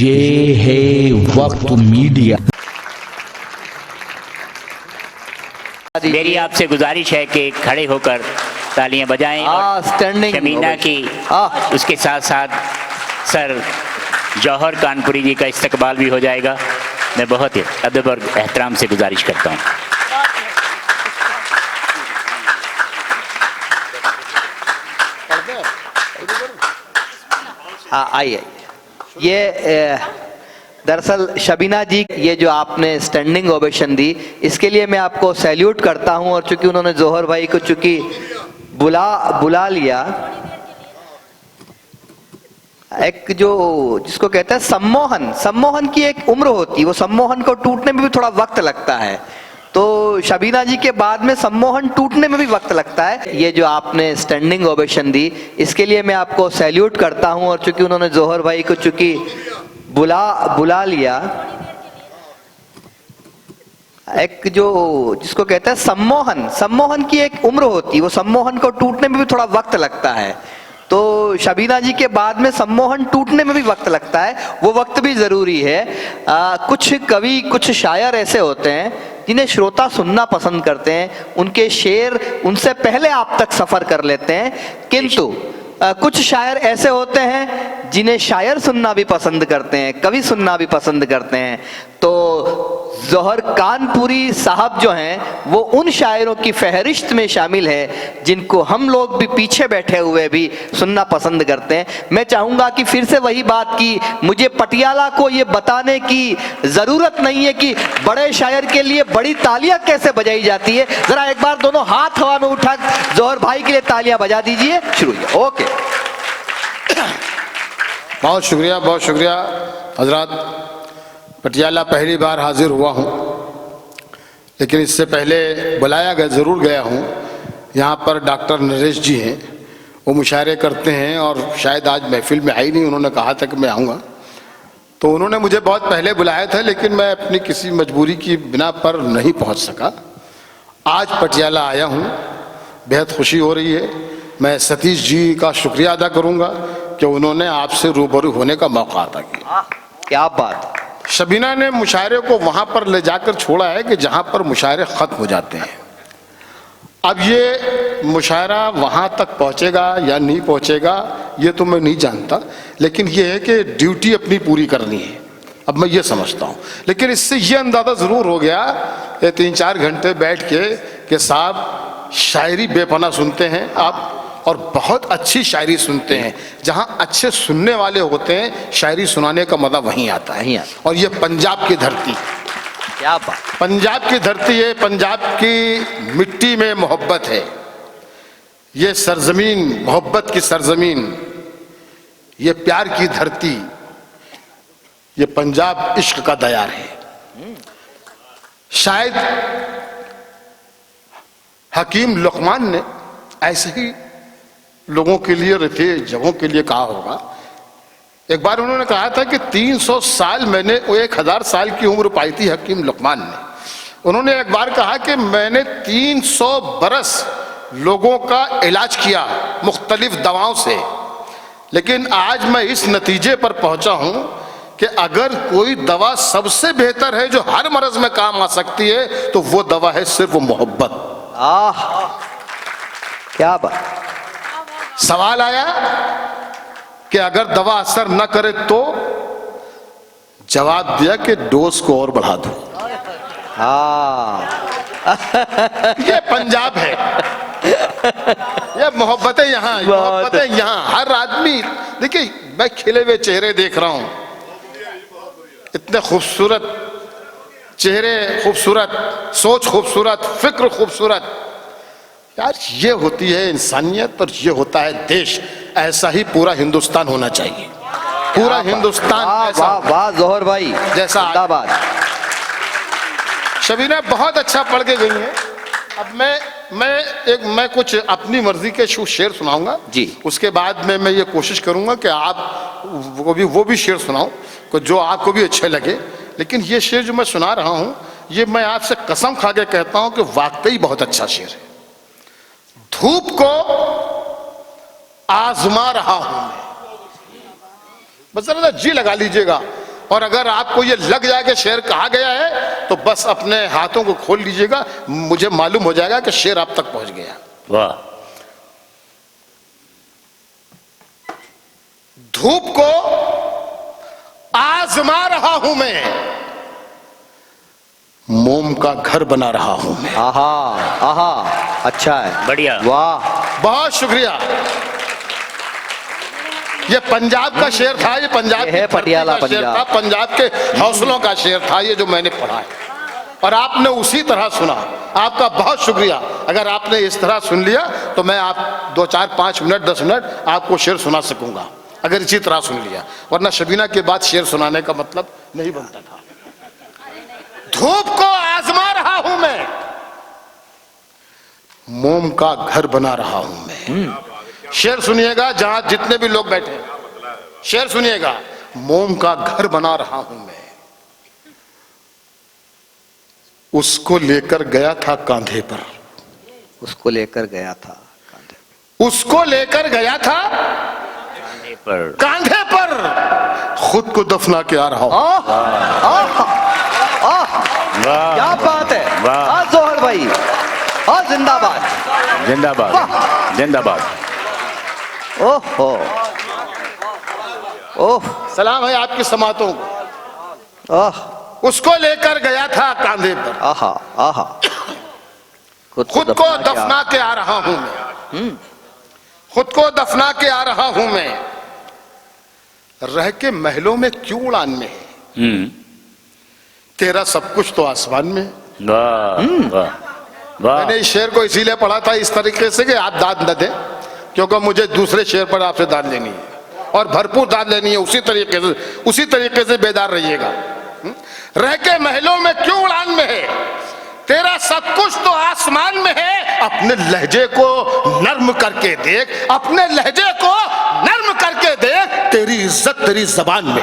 ये है वक्त मीडिया। मेरी आपसे गुजारिश है कि खड़े होकर तालियां बजाएं और स्टैंडिंग शमीना की उसके साथ साथ सर जौहर कानपुरी जी का इस्तकबाल भी हो जाएगा। मैं बहुत ही अदब और एहतराम से गुजारिश करता हूँ। आइए। ये दरअसल शबीना जी, ये जो आपने स्टैंडिंग ओवेशन दी, इसके लिए मैं आपको सैल्यूट करता हूं। और चूंकि उन्होंने जौहर भाई को चूंकि बुला लिया, एक जो जिसको कहते हैं सम्मोहन की एक उम्र होती है, वो सम्मोहन को टूटने में भी थोड़ा वक्त लगता है। तो शबीना जी के बाद में सम्मोहन टूटने में भी वक्त लगता है। ये जो आपने स्टैंडिंग ओवेशन दी, इसके लिए मैं आपको सैल्यूट करता हूं। और चूंकि उन्होंने जौहर भाई को चूंकि बुला लिया, एक जो जिसको कहते हैं सम्मोहन की एक उम्र होती है, वो सम्मोहन को टूटने में भी थोड़ा वक्त लगता है। तो शबीना जी के बाद में सम्मोहन टूटने में भी वक्त लगता है, वो वक्त भी जरूरी है। कुछ कवि, कुछ शायर ऐसे होते हैं जिन्हें श्रोता सुनना पसंद करते हैं, उनके शेर उनसे पहले आप तक सफर कर लेते हैं। किंतु कुछ शायर ऐसे होते हैं जिन्हें शायर सुनना भी पसंद करते हैं, कवि सुनना भी पसंद करते हैं। तो जौहर कानपुरी साहब जो हैं, वो उन शायरों की फहरिस्त में शामिल है जिनको हम लोग भी पीछे बैठे हुए भी सुनना पसंद करते हैं। मैं चाहूंगा कि फिर से वही बात की, मुझे पटियाला को ये बताने की जरूरत नहीं है कि बड़े शायर के लिए बड़ी तालियां कैसे बजाई जाती है। जरा एक बार दोनों हाथ हवा में उठा जौहर भाई के लिए तालियां बजा दीजिए। शुरू। ओके, बहुत शुक्रिया हजरात। पटियाला पहली बार हाजिर हुआ हूँ, लेकिन इससे पहले बुलाया गया ज़रूर गया हूँ। यहाँ पर डॉक्टर नरेश जी हैं, वो मुशायरे करते हैं और शायद आज महफिल में आई नहीं, उन्होंने कहा था कि मैं आऊँगा। तो उन्होंने मुझे बहुत पहले बुलाया था, लेकिन मैं अपनी किसी मजबूरी की बिना पर नहीं पहुँच सका। आज पटियाला आया हूँ, बेहद खुशी हो रही है। मैं सतीश जी का शुक्रिया अदा करूँगा कि उन्होंने आपसे रूबरू होने का मौका अता किया। क्या बात। शबीना ने मुशायरे को वहाँ पर ले जाकर छोड़ा है कि जहाँ पर मुशायरे ख़त्म हो जाते हैं। अब ये मुशायरा वहाँ तक पहुँचेगा या नहीं पहुँचेगा ये तो मैं नहीं जानता, लेकिन ये है कि ड्यूटी अपनी पूरी करनी है। अब मैं ये समझता हूँ, लेकिन इससे ये अंदाज़ा ज़रूर हो गया कि 3-4 घंटे बैठ के कि साहब शायरी बेपनाह सुनते हैं आप, और बहुत अच्छी शायरी सुनते हैं। जहाँ अच्छे सुनने वाले होते हैं, शायरी सुनाने का मज़ा वहीं आता है। और ये पंजाब की धरती, क्या बात, पंजाब की धरती है, पंजाब की मिट्टी में मोहब्बत है। ये सरजमीन मोहब्बत की सरजमीन, ये प्यार की धरती, ये पंजाब इश्क का दयार है। शायद हकीम लुकमान ने ऐसे ही लोगों के लिए, रफे जगहों के लिए कहा होगा। एक बार उन्होंने कहा था कि 300 साल मैंने, वो 1000 साल की उम्र पाई थी हकीम लुकमान ने। उन्होंने एक बार कहा कि मैंने 300 बरस लोगों का इलाज किया मुख्तलिफ दवाओं से, लेकिन आज मैं इस नतीजे पर पहुंचा हूं कि अगर कोई दवा सबसे बेहतर है जो हर मर्ज में काम आ सकती है, तो वो दवा है सिर्फ मोहब्बत। क्या बात। सवाल आया कि अगर दवा असर न करे तो जवाब दिया कि डोज को और बढ़ा दो। ये पंजाब है, ये मोहब्बतें यहाँ, मोहब्बतें यहाँ। हर आदमी, देखिए मैं खिले हुए चेहरे देख रहा हूँ, इतने खूबसूरत चेहरे, खूबसूरत सोच, खूबसूरत फिक्र, खूबसूरत। यार ये होती है इंसानियत और ये होता है देश। ऐसा ही पूरा हिंदुस्तान होना चाहिए, पूरा हिंदुस्तान। वाह जौहर भाई जैसा जिंदाबाद। शबीना बहुत अच्छा पढ़ के गई है। अब मैं कुछ अपनी मर्जी के शेर सुनाऊंगा जी। उसके बाद में मैं ये कोशिश करूंगा कि आप वो भी शेर सुनाओ जो आपको भी अच्छे लगे। लेकिन ये शेर जो मैं सुना रहा हूँ, ये मैं आपसे कसम खा के कहता हूँ कि वाकई बहुत अच्छा शेर है। धूप को आजमा रहा हूं मैं, बस जरा जी लगा लीजिएगा। और अगर आपको ये लग जाए कि शेर कहा गया है तो बस अपने हाथों को खोल लीजिएगा, मुझे मालूम हो जाएगा कि शेर आप तक पहुंच गया। वाह। धूप को आजमा रहा हूं मैं, मोम का घर बना रहा हूं मैं। आहा आहा, अच्छा है, बढ़िया। वाह, बहुत शुक्रिया। ये पंजाब का शेर था, ये पंजाब ये है की धरती पटियाला का शेर था, पंजाब के हौसलों का शेर था ये जो मैंने पढ़ा है, और आपने उसी तरह सुना। आपका बहुत शुक्रिया। अगर आपने इस तरह सुन लिया तो मैं आप 2, 4, 5 मिनट 10 मिनट आपको शेर सुना सकूंगा, अगर इसी तरह सुन लिया, वरना शबीना के बाद शेर सुनाने का मतलब नहीं बनता था। धूप को आजमा रहा हूं मैं, मोम का घर बना रहा हूं मैं। शेर सुनिएगा, जहां जितने भी लोग बैठे, शेर सुनिएगा। मोम का घर बना रहा हूं मैं, उसको लेकर गया था कांधे पर, उसको लेकर गया था कांधे, उसको लेकर गया था कांधे पर, खुद को दफना के आ रहा हूं। क्या बात है, वाह जोहर भाई, और जिंदाबाद जिंदाबाद जिंदाबाद। ओहो ओह, सलाम है आपकी समातों को। ओह, उसको लेकर गया था कांधे पर, आहा आहा, खुद को दफना के आ रहा हूं मैं, खुद को दफना के आ रहा हूं मैं। रह के महलों में क्यों उड़ान में है, तेरा सब कुछ तो आसमान में है। वाह वाह वाह। मैंने इस शेर को इसीलिए पढ़ा था इस तरीके से कि आप दाद न दें, क्योंकि मुझे दूसरे शेर पर आपसे दाद लेनी है और भरपूर दाद लेनी है। उसी तरीके से बेदार रहिएगा। रह के महलों में क्यों उड़ान में है, तेरा सब कुछ तो आसमान में है। अपने लहजे को नर्म करके देख, अपने लहजे को नर्म करके देख, तेरी इज्जत तेरी जबान में।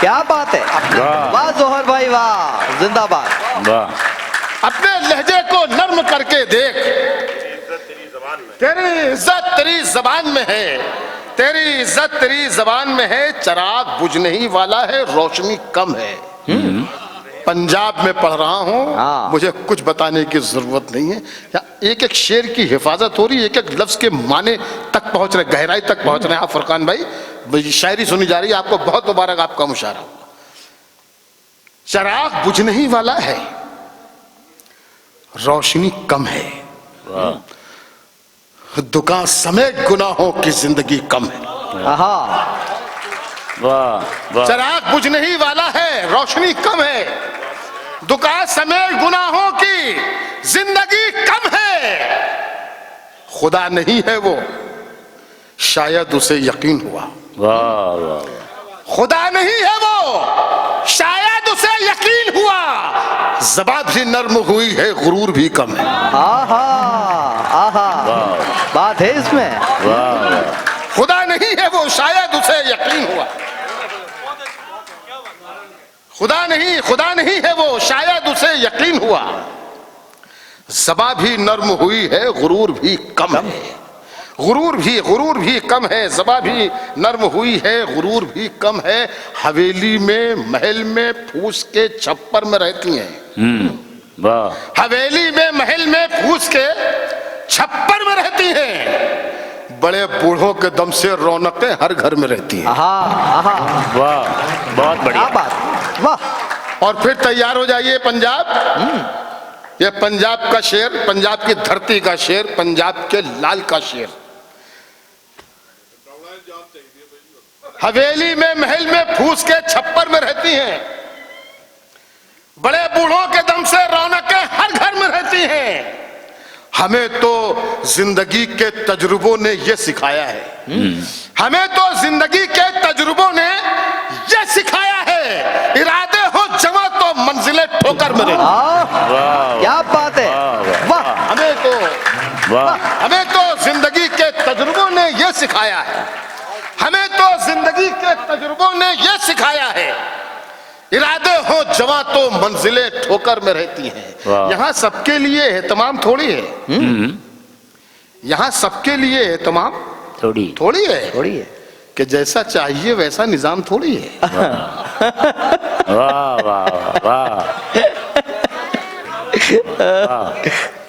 क्या बात है, वाह जोहर भाई, वाह, जिंदाबाद, वाह। अपने लहजे को नर्म करके देख, तेरी इज्जत तेरी जबान में है, तेरी इज्जत तेरी जबान में है। चराग बुझने ही वाला है, रोशनी कम है। पंजाब में पढ़ रहा हूं, मुझे कुछ बताने की जरूरत नहीं है। एक एक शेर की हिफाजत हो रही है, एक एक लफ्ज के माने तक पहुंच रहे, गहराई तक पहुंच रहे हैं। आप फरकान भाई, शायरी सुनी जा रही है, आपको बहुत मुबारक, आपका मुशारा हुआ। चराग बुझने ही वाला है, रोशनी कम है, दुकान समेत गुनाहों की जिंदगी कम है। वाह वाह। चराग बुझने ही वाला है, रोशनी कम है, दुकान समेत गुनाहों की जिंदगी कम है। खुदा नहीं है वो, शायद उसे यकीन हुआ। वाह वाह। खुदा नहीं है वो, शायद उसे यकीन हुआ। ज़बान भी नर्म हुई है, गुरूर भी कम है। आहा आहा, बात है इसमें। वाह। खुदा नहीं है वो, शायद उसे यकीन हुआ। खुदा नहीं है वो, शायद उसे यकीन हुआ। ज़बान भी नर्म हुई है, गुरूर भी कम है। गुरूर भी कम है, ज़बान भी नर्म हुई है, गुरूर भी कम है। हवेली में महल में फूस के छप्पर में रहती हैं। वाह। हवेली में महल में फूस के छप्पर में रहती हैं। बड़े बूढ़ों के दम से रौनकें हर घर में रहती हैं। वाह, बहुत बढ़िया बात, वाह। और फिर तैयार हो जाइए पंजाब। ये पंजाब का शेर, पंजाब की धरती का शेर, पंजाब के लाल का शेर। हवेली में महल में फूस के छप्पर में रहती हैं, बड़े बूढ़ों के दम से रौनकें हर घर में रहती हैं। हमें तो जिंदगी के तजुर्बों ने यह सिखाया है, हमें तो जिंदगी के तजुर्बों ने यह सिखाया है। इरादे हो जमा तो मंजिलें ठोकर में रहती। क्या बात है, वाह। हमें तो जिंदगी के तजुर्बों ने यह सिखाया है, हमें तो जिंदगी के तजुर्बों ने यह सिखाया है। इरादे हो जवां तो मंजिलें ठोकर में रहती हैं। यहाँ सबके लिए एहतमाम थोड़ी है, यहाँ सबके लिए एहतमाम थोड़ी है कि जैसा चाहिए वैसा निजाम थोड़ी है। वाह वाह वाह वाह,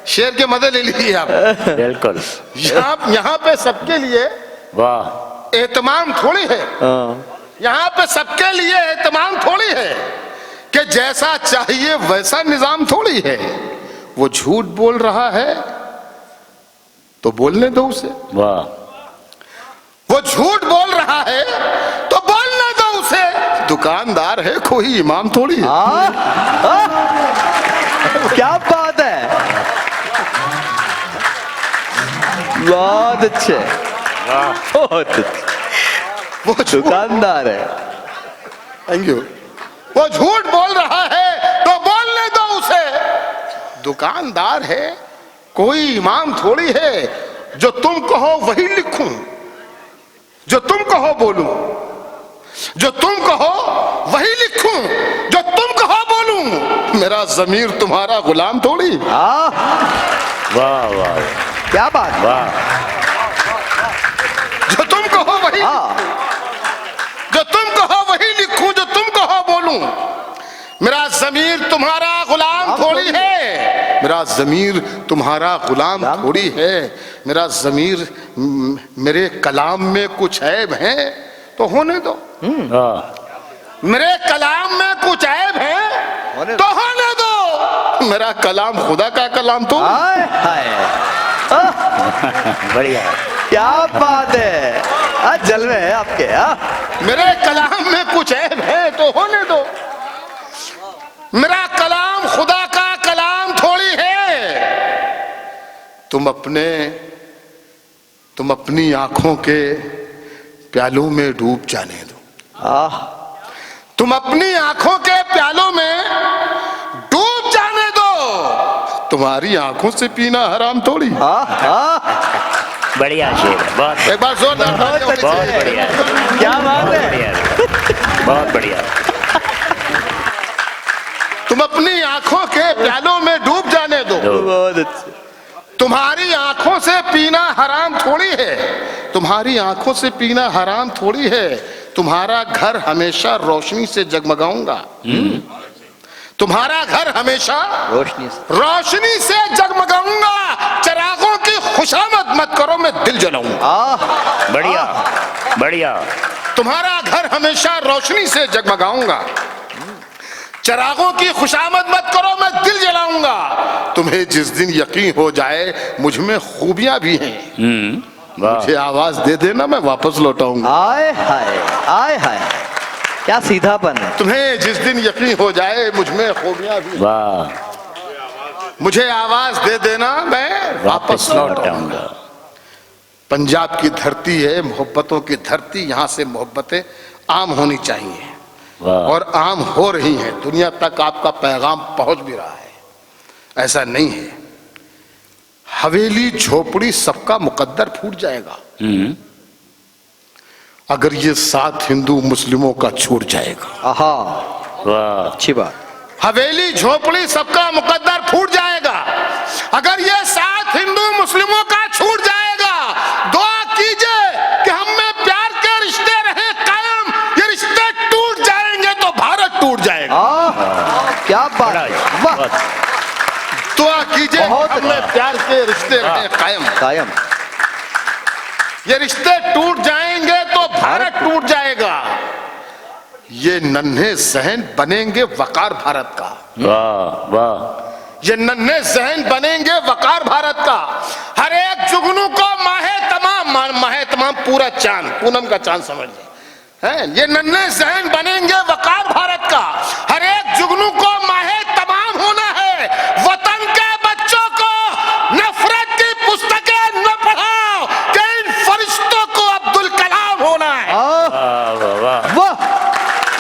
शेर के मजे ले लीजिए आप। बिल्कुल यहाँ पे सबके लिए वाह, एहतमाम थोड़ी है, यहाँ पे सबके लिए एहतमाम थोड़ी है कि जैसा चाहिए वैसा निजाम थोड़ी है। वो झूठ बोल रहा है तो बोलने दो उसे, वाह, वो झूठ बोल रहा है तो बोलने दो उसे। दुकानदार है कोई इमाम थोड़ी है। क्या बात है, बहुत अच्छे, बहुत अच्छे। वो झूठ, दुकानदार है। Thank you. वो झूठ बोल रहा है तो बोलने दो उसे। दुकानदार है कोई इमाम थोड़ी है। जो तुम कहो वही लिखूं, जो तुम कहो बोलूं, जो तुम कहो वही लिखूं, जो तुम कहो बोलूं। मेरा जमीर तुम्हारा गुलाम थोड़ी। वाह वाह, क्या बात, वाह, जो तुम कहो वही, जो तुम कहो वही लिखूं, जो तुम कहो बोलूं। मेरा जमीर तुम्हारा गुलाम थोड़ी है, मेरा जमीर तुम्हारा गुलाम थोड़ी है। मेरा जमीर, मेरे कलाम में कुछ ऐब है तो होने दो। मेरे कलाम में कुछ ऐब है तो होने दो। मेरा कलाम खुदा का कलाम तो। बढ़िया, क्या बात है, जलवे हैं आपके। मेरे कलाम में कुछ ऐब है तो होने दो। मेरा कलाम खुदा का कलाम थोड़ी है। तुम अपनी आंखों के प्यालों में डूब जाने दो। तुम अपनी आंखों के प्यालों में डूब जाने दो। तुम्हारी आंखों से पीना हराम थोड़ी। बढ़िया शेर है, बहुत एक बार जोरदार तालियां होनी बहुत चाहिए। बढ़िया, क्या बात बहुत है, बढ़िया, बहुत बढ़िया। तुम अपनी आंखों के प्यालों में डूब जाने दो। बहुत अच्छे। तुम्हारी आंखों से पीना हराम थोड़ी है। तुम्हारी आंखों से पीना हराम थोड़ी है। तुम्हारा घर हमेशा रोशनी से जगमगाऊंगा। तुम्हारा घर हमेशा रोशनी से जगमगाऊंगा। चिरागों की खुशामद मत करो, मैं दिल जलाऊंगा। बढ़िया बढ़िया। तुम्हारा घर हमेशा रोशनी से जगमगाऊंगा। चिरागों की खुशामद मत करो, मैं दिल जलाऊंगा। तुम्हें जिस दिन यकीन हो जाए मुझ में खूबियां भी हैं, मुझे आवाज दे देना, मैं वापस लौटाऊंगा। आए हाय, आए हाय, क्या सीधापन है। तुम्हें जिस दिन यकीन हो जाए मुझ में खूबियां भी, वाह, मुझे आवाज दे देना, मैं वापस लौटाऊंगा। पंजाब की धरती है मोहब्बतों की धरती। यहाँ से मोहब्बतें आम होनी चाहिए और आम हो रही हैं। दुनिया तक आपका पैगाम पहुंच भी रहा है। ऐसा नहीं है हवेली झोपड़ी सबका मुकद्दर फूट जाएगा अगर ये साथ हिंदू मुस्लिमों का छूट जाएगा। वाह, अच्छी बात। हवेली झोपड़ी सबका मुकद्दर फूट जाएगा अगर ये साथ हिंदू मुस्लिमों का छूट जाएगा। दुआ कीजिए कि हम में प्यार के रिश्ते रहे कायम। ये रिश्ते टूट जाएंगे तो भारत टूट जाएगा। क्या बात है, वाह। दुआ कीजिए हम में प्यार के रिश्ते रहे कायम। कायम। ये रिश्ते टूट जाएंगे तो भारत टूट जाएगा। ये नन्हे जहन बनेंगे वकार भारत का। वाह वाह। ये नन्हे जहन बनेंगे वकार भारत का। हर एक जुगनू को माहे तमाम पूरा चांद, पूनम का चांद समझ हैं। ये नन्हे जहन बनेंगे वकार भारत का। हर एक जुगनू को माहे तमाम होना है। वतन के बच्चों को नफरत की पुस्तकें न पढ़ाओ कि इन फरिश्तों को अब्दुल कलाम होना है। वाह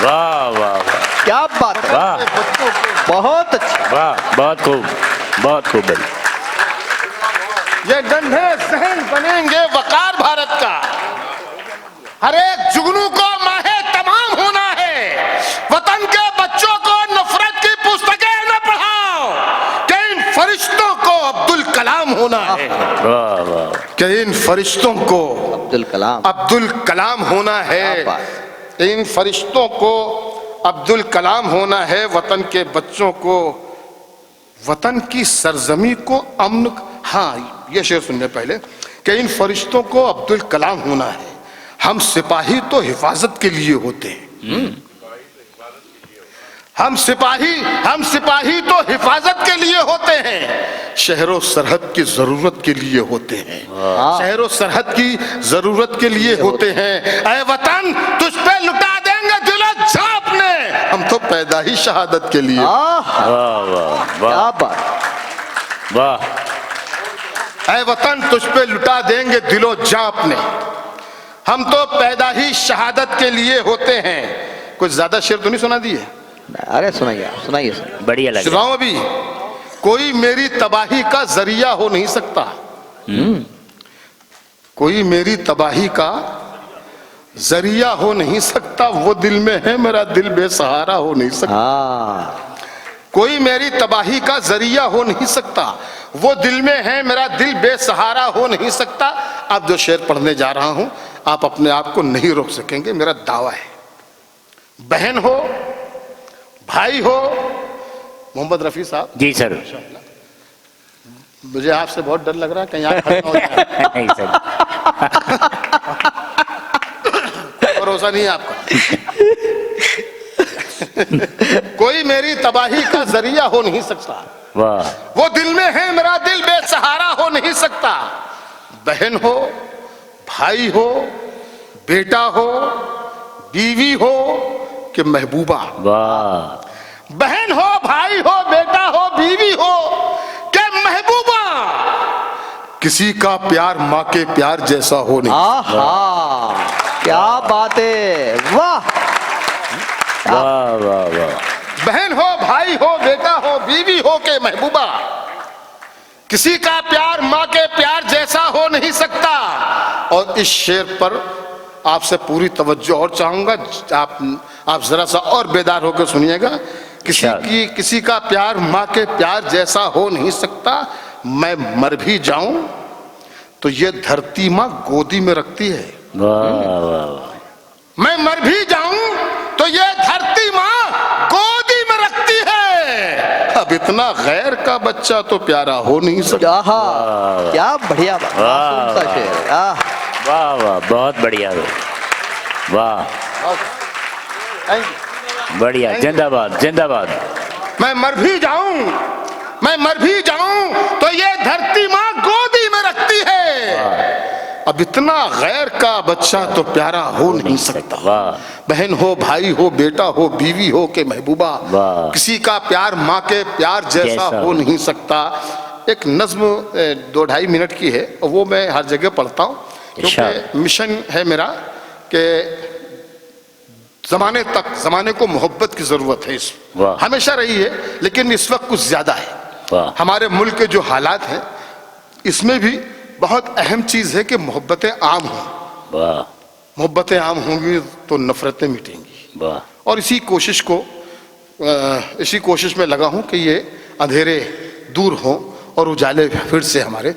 वाह वाह, क्या बात है, वाह, बहुत अच्छा। वाह, बहुत खूब, बहुत खूब। ये नन्हे जहन बनेंगे वकार भारत का। हर एक जुगनू को माहे तमाम होना है। वतन के बच्चों को नफरत की पुस्तकें न पढ़ाओ कि इन फरिश्तों को अब्दुल कलाम होना है। वाह वाह, कि इन फरिश्तों को अब्दुल कलाम। अब्दुल कलाम होना है। इन फरिश्तों को अब्दुल कलाम होना है। वतन के बच्चों को, वतन की सरजमी को अमन। हाँ, ये शेर सुनने पहले कि इन फरिश्तों को अब्दुल कलाम होना है। हम सिपाही तो हिफाजत के लिए होते हैं। हम सिपाही तो हिफाजत के लिए होते हैं। शहरों सरहद की जरूरत के लिए होते हैं। शहरों सरहद की जरूरत के लिए होते हैं। ऐ वतन तुझ पे लुटा देंगे दिलो जाप ने, हम तो पैदा ही शहादत के लिए। वाह वाह क्या बात। वाह। ऐ वतन तुझ पे लुटा देंगे दिलो जाप ने, हम तो पैदा ही शहादत के लिए होते हैं। कुछ ज्यादा शेर तो नहीं सुना दिए? अरे सुनाइए सुनाइए सर। बढ़िया लगा। सुनाओ अभी। कोई मेरी तबाही का जरिया हो नहीं सकता। कोई मेरी तबाही का जरिया हो नहीं सकता। वो दिल में है मेरा दिल बेसहारा हो नहीं सकता। कोई मेरी तबाही का जरिया हो नहीं सकता। वो दिल में है मेरा दिल बेसहारा हो नहीं सकता। अब जो शेर पढ़ने जा रहा हूं आप अपने आप को नहीं रोक सकेंगे, मेरा दावा है। बहन हो, भाई हो, मोहम्मद रफी साहब। जी सर। मुझे आपसे बहुत डर लग रहा है कहीं आप खत्म हो जाए। नहीं सर। भरोसा नहीं है आपका। कोई मेरी तबाही का जरिया हो नहीं सकता। वाह। वो दिल में है मेरा दिल बेसहारा हो नहीं सकता। बहन हो, भाई हो, बेटा हो, बीवी हो कि महबूबा। वाह। बहन हो, भाई हो, बेटा हो, बीवी हो कि महबूबा। किसी का प्यार माँ के प्यार जैसा हो नहीं। आहा, क्या बात है। वाह वाह वाह वाह। बहन हो, भाई हो, बेटा हो, बीवी हो के महबूबा। किसी का प्यार माँ के प्यार जैसा हो नहीं सकता। और इस शेर पर आपसे पूरी तवज्जो और चाहूंगा। आप जरा सा और बेदार होकर सुनिएगा। किसी का प्यार माँ के प्यार जैसा हो नहीं सकता। मैं मर भी जाऊं तो ये धरती माँ गोदी में रखती है। वाह वाह। मैं मर भी जाऊं तो ये धरती माँ गोदी में रखती है। अब इतना गैर का बच्चा तो प्यारा हो नहीं सकता। क्या बढ़िया बात। वाह वाह, बहुत बढ़िया। वाह बढ़िया। जिंदाबाद जिंदाबाद। मैं मर भी जाऊं तो ये धरती माँ गोदी में रखती है। अब इतना गैर का बच्चा तो प्यारा हो नहीं सकता। बहन हो, भाई हो, बेटा हो, बीवी हो के महबूबा। किसी का प्यार माँ के प्यार जैसा हो नहीं सकता। एक नज्म 2-2.5 मिनट की है, वो मैं हर जगह पढ़ता हूँ क्योंकि मिशन है मेरा कि जमाने को मोहब्बत की जरूरत है। इस हमेशा रही है लेकिन इस वक्त कुछ ज्यादा है। हमारे मुल्क के जो हालात हैं इसमें भी बहुत अहम चीज है कि मोहब्बतें आम हों। मोहब्बतें आम होंगी तो नफरतें मिटेंगी। और इसी कोशिश में लगा हूं कि ये अंधेरे दूर हों और उजाले फिर से हमारे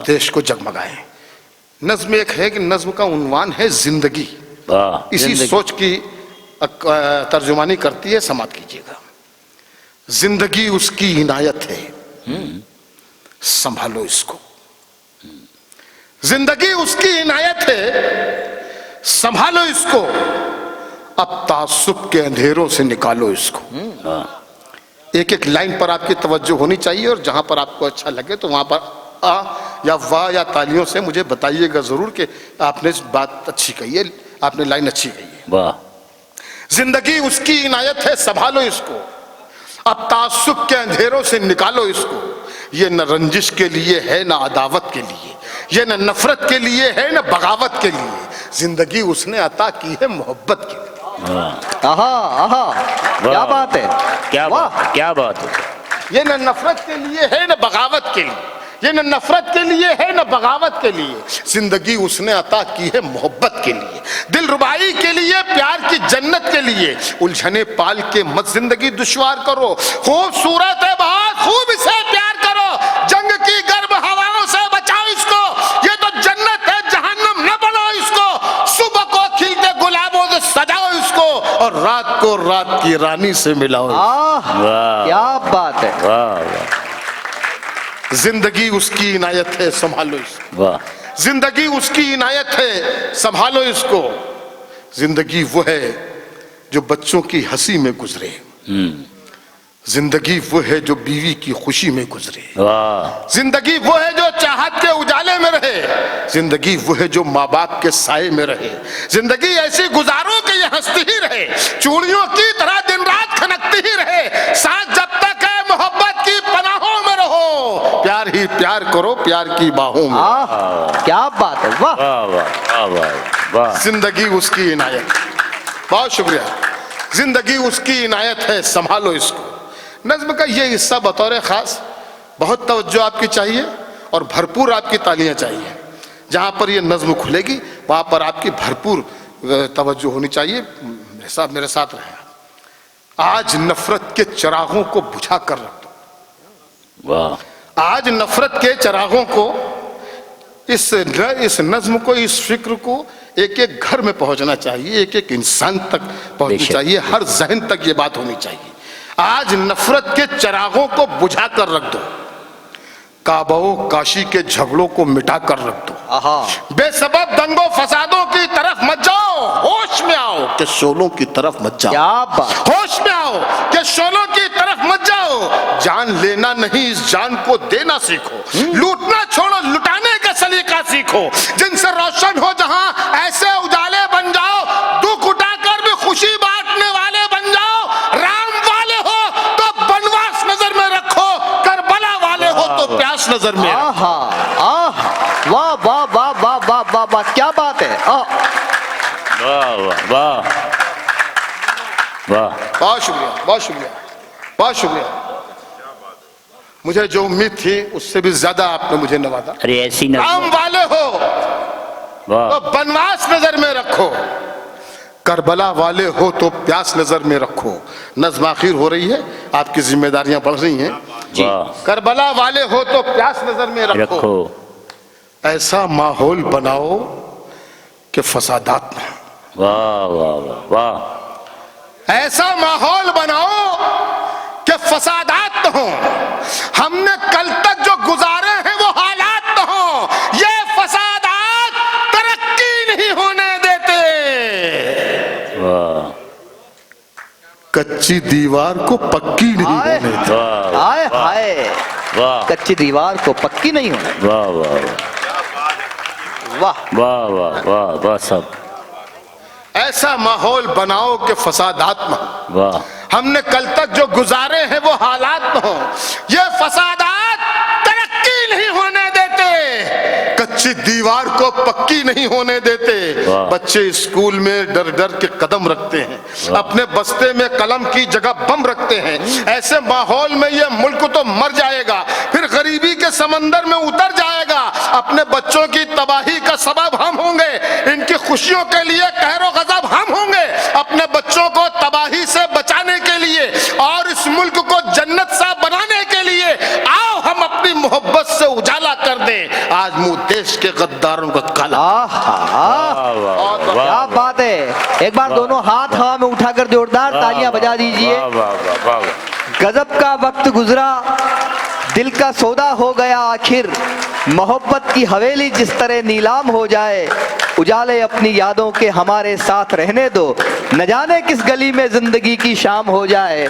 देश को जगमगाएं। नज्म एक है कि नज्म का उन्वान है जिंदगी। इसी सोच की तर्जुमानी करती है, समाप्त कीजिएगा। जिंदगी उसकी इनायत है, संभालो इसको। जिंदगी उसकी इनायत है, संभालो इसको। अब तासुब के अंधेरों से निकालो इसको। एक एक लाइन पर आपकी तवज्जो होनी चाहिए और जहां पर आपको अच्छा लगे तो वहां पर आ या वाह या तालियों से मुझे बताइएगा जरूर कि आपने बात अच्छी कही है, आपने लाइन अच्छी कही है। वाह। जिंदगी उसकी इनायत है, संभालो इसको। अब तासुब के अंधेरों से निकालो इसको। ये न रंजिश के लिए है, न अदावत के लिए, ये न नफरत के लिए है, न बगावत के लिए। जिंदगी उसने अता की है मोहब्बत के लिए। आहा आहा, क्या बात है। क्या बात है। ये न नफरत के लिए है, न बगावत के लिए, ये न नफरत के लिए है, न बगावत के लिए। जिंदगी उसने अता की है मोहब्बत के लिए, दिलरुबाई के लिए, प्यार की जन्नत के लिए। उलझने पाल के मत जिंदगी दुश्वार करो। खूबसूरत है बहुत, खूब इसे प्यार करो। जंग की गर्म हवाओं से बचाओ इसको। ये तो जन्नत है, जहन्नम न बनो और रात को रात की रानी से मिलाओ। वाह क्या बात है। वाह वाह जिंदगी उसकी इनायत है, संभालो इसको। वाह जिंदगी उसकी इनायत है, संभालो इसको। जिंदगी वो है जो बच्चों की हंसी में गुजरे, जिंदगी वो है जो बीवी की खुशी में गुजरे, वाह जिंदगी वो है जो चाहत के उजाले में रहे, जिंदगी वो है जो माँ बाप के साए में रहे। जिंदगी ऐसी गुजारो कि ये हंसती ही रहे, चूड़ियों की तरह दिन रात खनकती ही रहे। साथ जब तक है मोहब्बत की पनाहों में रहो, प्यार ही प्यार करो प्यार की बाहों में। क्या बात है। वाह वाह वाह वाह वाह। जिंदगी उसकी इनायत। बहुत शुक्रिया। जिंदगी उसकी इनायत है, संभालो इसको। नज्म का ये हिस्सा बतौर खास बहुत तवज्जो आपकी चाहिए और भरपूर आपकी तालियां चाहिए। जहां पर ये नज्म खुलेगी वहां पर आपकी भरपूर तवज्जो होनी चाहिए। मेरे साथ रहे। आज नफरत के चिरागों को बुझा कर रख दो। वाह आज नफरत के चिरागों को, इस नज्म को, इस फिक्र को एक एक घर में पहुंचना चाहिए, एक एक इंसान तक पहुंचनी चाहिए, हर जहन तक ये बात होनी चाहिए। आज नफरत के चिरागों को बुझा कर रख दो, काबाओ काशी के झगड़ों को मिटा कर रख दो। बेसबब दंगों फसादों की तरफ मत जाओ, होश में आओ कि शोलों की तरफ मत जाओ। क्या बात। होश में आओ कि शोलों की तरफ मत जाओ। जान लेना नहीं, इस जान को देना सीखो। लूटना छोड़ो, लुटाने का सलीका सीखो। जिनसे रोशन हो जहां ऐसे उजाले बन जाओ, दुख उठाकर भी खुशी बांटने वाले बन जाओ। राम वाले हो तो बनवास नजर में रखो, करबला वाले हो तो प्यास नजर में रखो। वाह वाह वाह वाह वाह वाह वाह, क्या बात है। वाह वाह वाह वाह। बहुत शुक्रिया, बहुत शुक्रिया, बहुत शुक्रिया। मुझे जो उम्मीद थी उससे भी ज्यादा आपने मुझे नवाजा। अरे ऐसी राम नज्म। वाले हो वाह तो बनवास नजर में रखो, करबला वाले हो तो प्यास नजर में रखो। नज्म आखिर हो रही है, आपकी जिम्मेदारियां बढ़ रही हैं जी। करबला वाले हो तो प्यास नजर में रखो। रखो। ऐसा माहौल बनाओ कि फसादात न हो। वाह वाह वाह वाह। ऐसा माहौल बनाओ कि फसादात न हो। हमने कल तक जो गुजारे हैं वो हालात न हो। ये फसादात तरक्की नहीं होने देते। वाह। कच्ची दीवार को पक्की नहीं होने देते। हाय हाय। वाह कच्ची दीवार को पक्की नहीं होना। वाह वाह वाह वाह वाह वाह वाह सब। ऐसा माहौल बनाओ कि फसादात न हो। वाह। हमने कल तक जो गुजारे हैं वो हालात न हो। ये फसादात तरक्की नहीं होने देते, कच्ची दीवार को पक्की नहीं होने देते। बच्चे स्कूल में डर डर के कदम रखते हैं, अपने बस्ते में कलम की जगह बम रखते हैं। ऐसे माहौल में ये मुल्क तो मर जाएगा, फिर गरीबी के समंदर में उतर जाएगा। अपने बच्चों की तबाही का सबब हम होंगे, इनकी खुशियों के लिए कहरो गजब हम होंगे। अपने बच्चों को तबाही से बचाने के लिए और इस मुल्क को जन्नत सा बनाने के लिए आओ हम अपनी मोहब्बत से उजाला कर दें आज मुंह देश के गद्दारों का काला। क्या बात है। एक बार दोनों हाथ हवा में उठाकर जोरदार तालियां बजा दीजिए। गजब का वक्त गुजरा, दिल का सौदा हो गया आखिर। मोहब्बत की हवेली जिस तरह नीलाम हो जाए, उजाले अपनी यादों के हमारे साथ रहने दो। न जाने किस गली में जिंदगी की शाम हो जाए।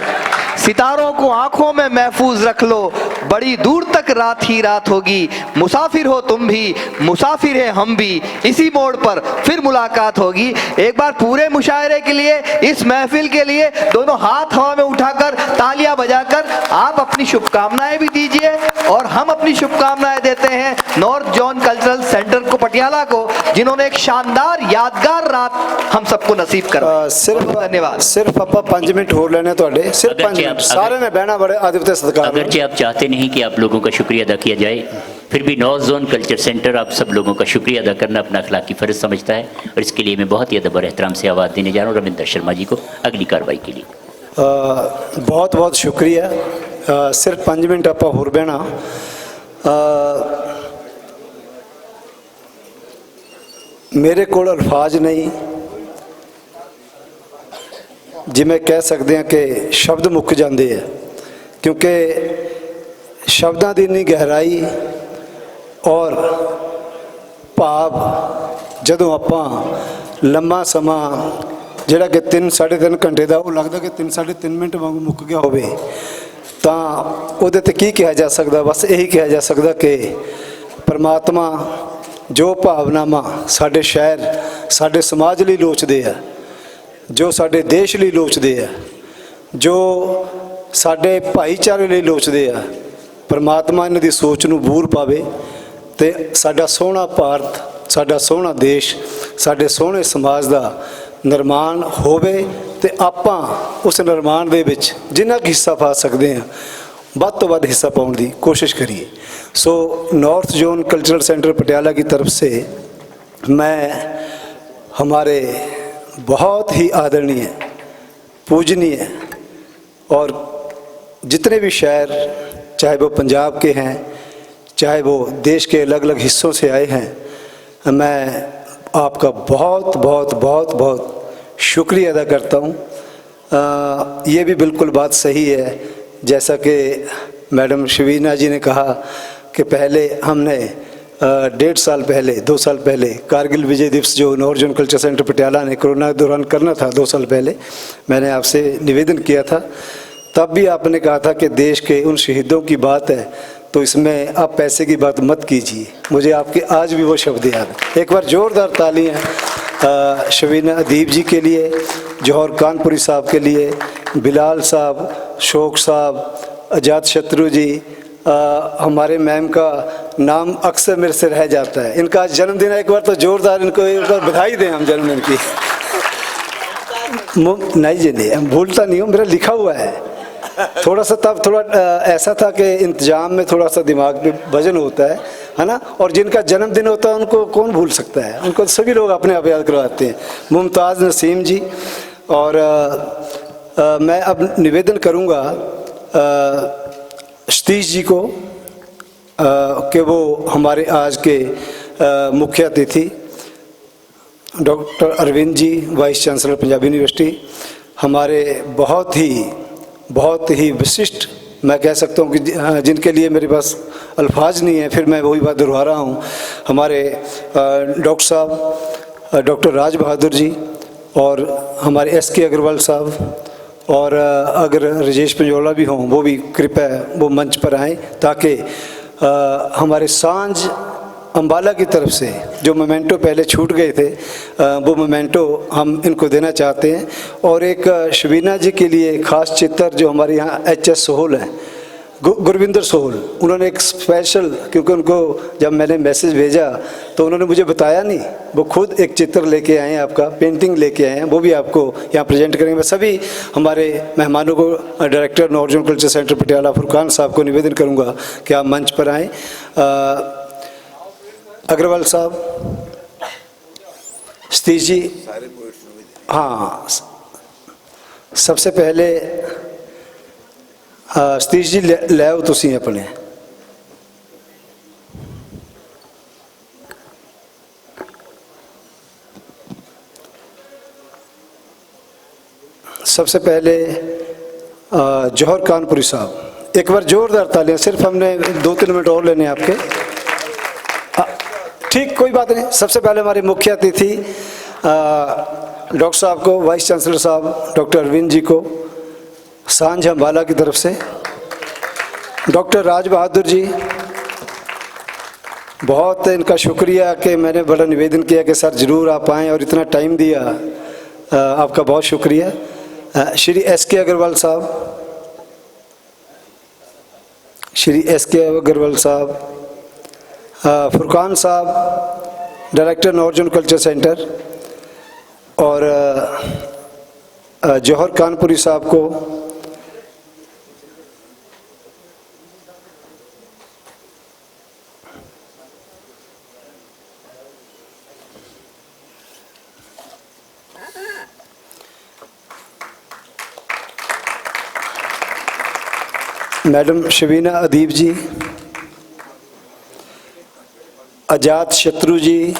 सितारों को आंखों में महफूज रख लो, बड़ी दूर तक रात ही रात होगी। मुसाफिर हो तुम भी, मुसाफिर है हम भी, इसी मोड़ पर फिर मुलाकात होगी। एक बार पूरे मुशायरे के लिए, इस महफिल के लिए दोनों हाथ हवा में उठाकर तालियां बजाकर आप अपनी शुभकामनाएं भी दीजिए और हम अपनी शुभकामनाएं देते हैं नॉर्थ जोन कल्चरल सेंटर को, पटियाला को, जिन्होंने एक शानदार यादगार रात हम सबको नसीब करा। सिर्फ धन्यवाद। सिर्फ ਆਪਾਂ 5 ਮਿੰਟ ਹੋਰ ਲੈਣੇ ਤੁਹਾਡੇ, ਸਿर्फ 5 ਮਿੰਟ। सारे ने बहना बड़े अदब से सत्कार। अगरचे आप चाहते नहीं कि आप लोगों का शुक्रिया अदा किया जाए, फिर भी नॉर्थ जोन कल्चर सेंटर आप सब लोगों का शुक्रिया अदा करना अपना अखलाकी फ़र्ज समझता है और इसके लिए मैं बहुत ही अदब और एहतराम से आवाज़ देने जा रहा हूँ रविंदर शर्मा जी को अगली कार्रवाई के लिए। बहुत बहुत शुक्रिया। सिर्फ 5 मिनट आप होर बहना। मेरे को अल्फाज नहीं, ਜਿਵੇਂ ਕਹਿ ਸਕਦੇ ਹਾਂ ਕਿ ਸ਼ਬਦ ਮੁੱਕ ਜਾਂਦੇ ਆ, ਕਿਉਂਕਿ ਸ਼ਬਦਾਂ ਦੀ ਇੰਨੀ ਗਹਿਰਾਈ ਔਰ ਭਾਵ ਜਦੋਂ ਆਪਾਂ ਲੰਮਾ ਸਮਾਂ ਜਿਹੜਾ ਕਿ 3-3.5 ਘੰਟੇ ਦਾ, ਉਹ ਲੱਗਦਾ ਕਿ 3-3.5 ਮਿੰਟ ਵਾਂਗੂ ਮੁੱਕ ਗਿਆ ਹੋਵੇ, ਤਾਂ ਉਹਦੇ ਤੇ ਕੀ ਕਿਹਾ ਜਾ ਸਕਦਾ? ਬਸ ਇਹੀ ਕਿਹਾ ਜਾ ਸਕਦਾ ਕਿ ਪਰਮਾਤਮਾ ਜੋ ਭਾਵਨਾਵਾਂ ਸਾਡੇ ਸ਼ਹਿਰ, ਸਾਡੇ ਸਮਾਜ ਲਈ ਲੋਚਦੇ ਆ, ਜੋ ਸਾਡੇ ਦੇਸ਼ ਲਈ ਲੋਚਦੇ ਆ, ਜੋ ਸਾਡੇ ਭਾਈਚਾਰੇ ਲਈ ਲੋਚਦੇ ਆ, ਪਰਮਾਤਮਾ ਇਹਨਾਂ ਦੀ ਸੋਚ ਨੂੰ ਬੂਰ ਪਾਵੇ ਤੇ ਸਾਡਾ ਸੋਹਣਾ ਭਾਰਤ, ਸਾਡਾ ਸੋਹਣਾ ਦੇਸ਼, ਸਾਡੇ ਸੋਹਣੇ ਸਮਾਜ ਦਾ ਨਿਰਮਾਣ ਹੋਵੇ ਤੇ ਆਪਾਂ ਉਸ ਨਿਰਮਾਣ ਦੇ ਵਿੱਚ ਜਿੰਨਾ ਕੁ ਹਿੱਸਾ ਪਾ ਸਕਦੇ ਹਾਂ ਵੱਧ ਤੋਂ ਵੱਧ हिस्सा पाने की कोशिश करिए। So north zone cultural centre Patiala की तरफ से मैं हमारे बहुत ही आदरणीय, पूजनीय और जितने भी शहर, चाहे वो पंजाब के हैं, चाहे वो देश के अलग अलग हिस्सों से आए हैं, मैं आपका बहुत बहुत बहुत बहुत शुक्रिया अदा करता हूँ। ये भी बिल्कुल बात सही है, जैसा कि मैडम शबीना जी ने कहा कि पहले हमने 1.5 साल पहले, 2 साल पहले कारगिल विजय दिवस जो north zone culture centre Patiala ने कोरोना के दौरान करना था, 2 साल पहले मैंने आपसे निवेदन किया था। तब भी आपने कहा था कि देश के उन शहीदों की बात है तो इसमें आप पैसे की बात मत कीजिए। मुझे आपके आज भी वो शब्द याद है। एक बार ज़ोरदार तालियां शबीना अदीब जी के लिए, जौहर कानपुरी साहब के लिए, बिलाल साहब, शोक साहब, अजात शत्रु जी, हमारे मैम का नाम अक्सर मेरे से रह जाता है। इनका आज जन्मदिन है, एक बार तो ज़ोरदार इनको एक बार बधाई दें हम जन्मदिन की। नहीं जी नहीं, हम भूलता नहीं हूँ, मेरा लिखा हुआ है। थोड़ा सा तब थोड़ा ऐसा था कि इंतजाम में थोड़ा सा दिमाग पे वजन होता है ना, और जिनका जन्मदिन होता है उनको कौन भूल सकता है, उनको सभी लोग अपने आप याद करवाते हैं। मुमताज़ नसीम जी, और मैं अब निवेदन करूँगा सतीश जी को कि वो हमारे आज के मुख्य अतिथि doctor Arvind ji, vice chancellor Punjab university, हमारे बहुत ही विशिष्ट, मैं कह सकता हूँ कि जिनके लिए मेरे पास अल्फाज नहीं है, फिर मैं वही बात दोहरा रहा हूँ। हमारे डॉक्टर साहब, डॉक्टर राज बहादुर जी, और हमारे SK अग्रवाल साहब, और अगर राजेश पंजोला भी हों वो भी कृपया वो मंच पर आएँ, ताकि हमारे सांझ अम्बाला की तरफ से जो मोमेंटो पहले छूट गए थे, वो मोमेंटो हम इनको देना चाहते हैं। और एक शबीना जी के लिए ख़ास चित्र जो हमारे यहाँ HS सोहल हैं, गुरविंदर सोहल, उन्होंने एक स्पेशल, क्योंकि उनको जब मैंने मैसेज भेजा तो उन्होंने मुझे बताया नहीं, वो खुद एक चित्र लेके आए हैं, आपका पेंटिंग लेके आए हैं, वो भी आपको यहाँ प्रेजेंट करेंगे। मैं सभी हमारे मेहमानों को, director north zone culture centre Patiala Furqan साहब को निवेदन करूँगा कि आप मंच पर आएँ। अग्रवाल साहब, सतीश जी, हाँ, सबसे पहले सतीश जी ले आओ तुसी अपने। सबसे पहले जौहर कानपुरी साहब, एक बार जोरदार तालियां, सिर्फ हमने 2-3 मिनट और लेने आपके। ठीक, कोई बात नहीं। सबसे पहले हमारे मुख्य अतिथि डॉक्टर साहब को, वाइस चांसलर साहब डॉक्टर अरविंद जी को सांझ अम्बाला की तरफ से, डॉक्टर राज बहादुर जी, बहुत इनका शुक्रिया कि मैंने बड़ा निवेदन किया कि सर ज़रूर आप आएँ और इतना टाइम दिया, आपका बहुत शुक्रिया। श्री SK अग्रवाल साहब, श्री SK अग्रवाल साहब, फुरकान साहब, director north zone culture centre, और जौहर कानपुरी साहब को, मैडम शबीना अदीब जी, अजात शत्रु जी,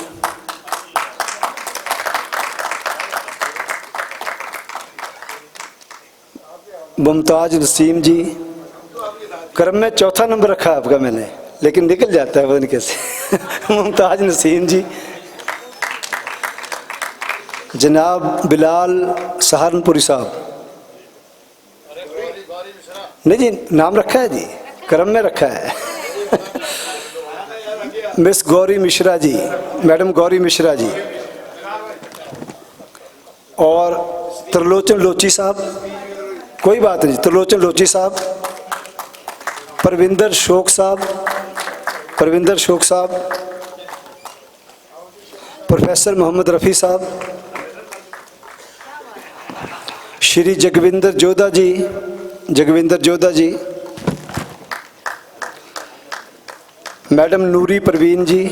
मुमताज नसीम जी। क्रम में चौथा नंबर रखा आपका मैंने, लेकिन निकल जाता है वो इनके से। मुमताज नसीम जी। जनाब बिलाल सहारनपुरी साहब। नहीं जी, नाम रखा है जी, क्रम में रखा है। Miss Gauri Mishra ji, madam Gauri Mishra ji. और त्रिलोचन लोची साहब, कोई बात नहीं, त्रिलोचन लोची साहब। परविंदर शोक साहब, परविंदर शोक साहब। प्रोफेसर मोहम्मद रफ़ी साहब। श्री जगविंदर जोधा जी, जगविंदर जोधा जी। मैडम नूरी परवीन जी,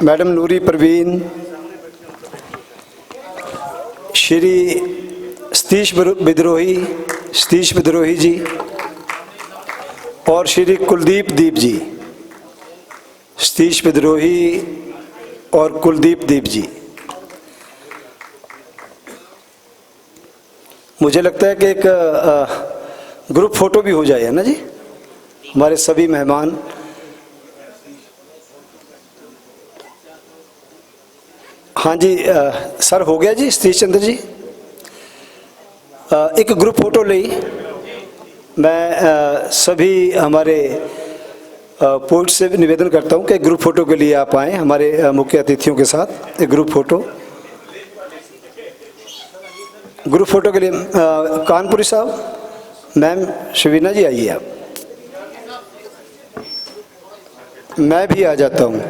मैडम नूरी परवीन। श्री सतीश विद्रोही, सतीश विद्रोही जी। और श्री कुलदीप दीप जी, सतीश विद्रोही और कुलदीप दीप जी। मुझे लगता है कि एक ग्रुप फोटो भी हो जाए, है ना जी, हमारे सभी मेहमान। हाँ जी सर, हो गया जी सतीश चंद्र जी। एक ग्रुप फोटो ली। मैं सभी हमारे पोस्ट से भी निवेदन करता हूं कि ग्रुप फोटो के लिए आप आएँ हमारे मुख्य अतिथियों के साथ। एक ग्रुप फोटो, ग्रुप फोटो के लिए कानपुरी साहब, मैम शबीना जी आइए आप। मैं भी आ जाता हूँ।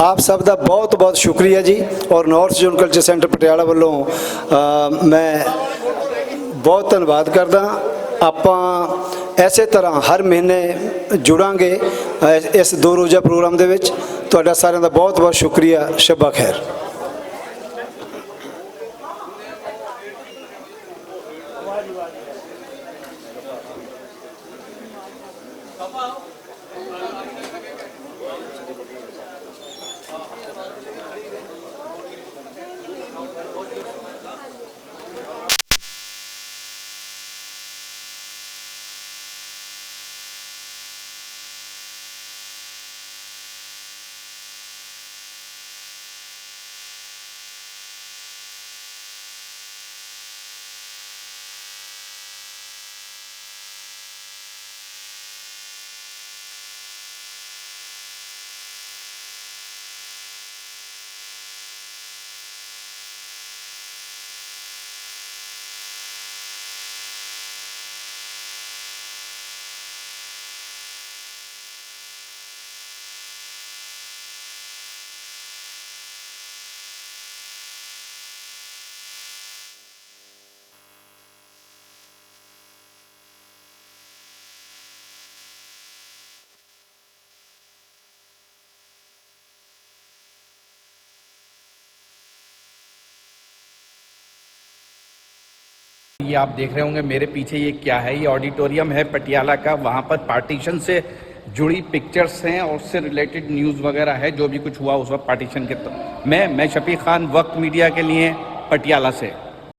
आप सब का बहुत बहुत शुक्रिया जी। और north zone culture centre Patiala वालों मैं बहुत धन्यवाद करदा। आपां ऐसे तरह हर महीने जुड़ांगे इस 2 रोज़ा प्रोग्राम दे विच। तुहाडा सारिਆਂ ਦਾ बहुत बहुत शुक्रिया। शब्बा खैर। ये आप देख रहे होंगे मेरे पीछे, ये क्या है? ये ऑडिटोरियम है पटियाला का। वहाँ पर पार्टीशन से जुड़ी पिक्चर्स हैं और उससे रिलेटेड न्यूज़ वगैरह है, जो भी कुछ हुआ उस वक्त पार्टीशन के। तो मैं शफीक खान, वक्त मीडिया के लिए पटियाला से।